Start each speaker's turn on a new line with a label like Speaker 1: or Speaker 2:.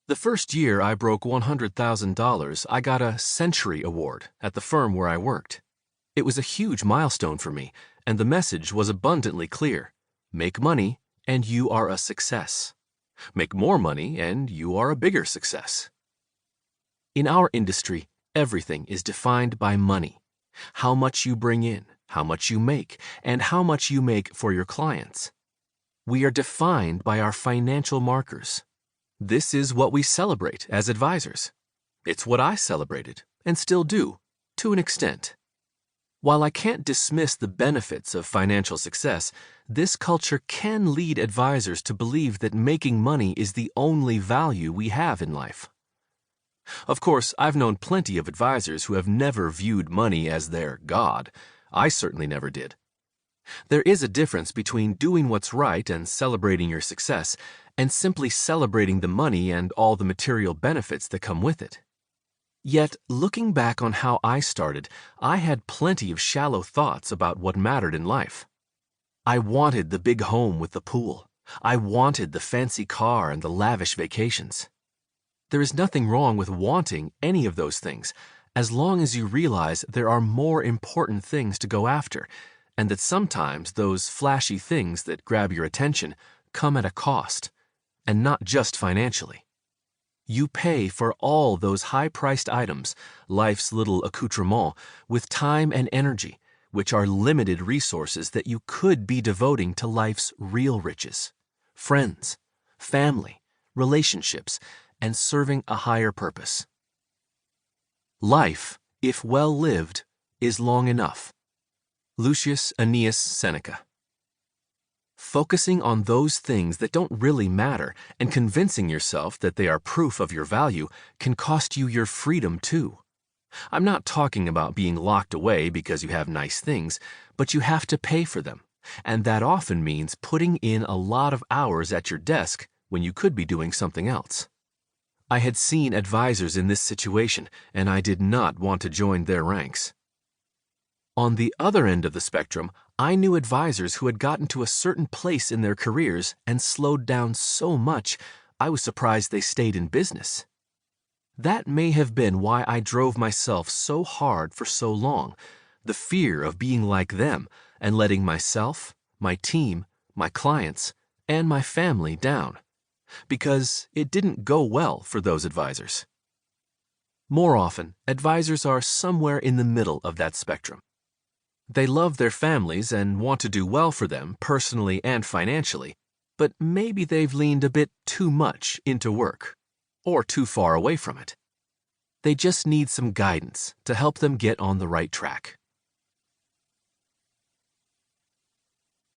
Speaker 1: The first year I broke $100,000, I got a Century Award at the firm where I worked. It was a huge milestone for me, and the message was abundantly clear. Make money, and you are a success. Make more money, and you are a bigger success. In our industry, everything is defined by money. How much you bring in, how much you make, and how much you make for your clients. We are defined by our financial markers. This is what we celebrate as advisors. It's what I celebrated, and still do, to an extent. While I can't dismiss the benefits of financial success, this culture can lead advisors to believe that making money is the only value we have in life. Of course, I've known plenty of advisors who have never viewed money as their God. I certainly never did. There is a difference between doing what's right and celebrating your success, and simply celebrating the money and all the material benefits that come with it. Yet, looking back on how I started, I had plenty of shallow thoughts about what mattered in life. I wanted the big home with the pool. I wanted the fancy car and the lavish vacations. There is nothing wrong with wanting any of those things, as long as you realize there are more important things to go after, and that sometimes those flashy things that grab your attention come at a cost, and not just financially. You pay for all those high-priced items, life's little accoutrements, with time and energy, which are limited resources that you could be devoting to life's real riches: friends, family, relationships, and serving a higher purpose. Life, if well lived, is long enough. Lucius Annaeus Seneca. Focusing on those things that don't really matter and convincing yourself that they are proof of your value can cost you your freedom too. I'm not talking about being locked away because you have nice things, but you have to pay for them, and that often means putting in a lot of hours at your desk when you could be doing something else. I had seen advisors in this situation, and I did not want to join their ranks. On the other end of the spectrum, I knew advisors who had gotten to a certain place in their careers and slowed down so much, I was surprised they stayed in business. That may have been why I drove myself so hard for so long, the fear of being like them and letting myself, my team, my clients, and my family down, because it didn't go well for those advisors. More often, advisors are somewhere in the middle of that spectrum. They love their families and want to do well for them personally and financially, but maybe they've leaned a bit too much into work, or too far away from it. They just need some guidance to help them get on the right track.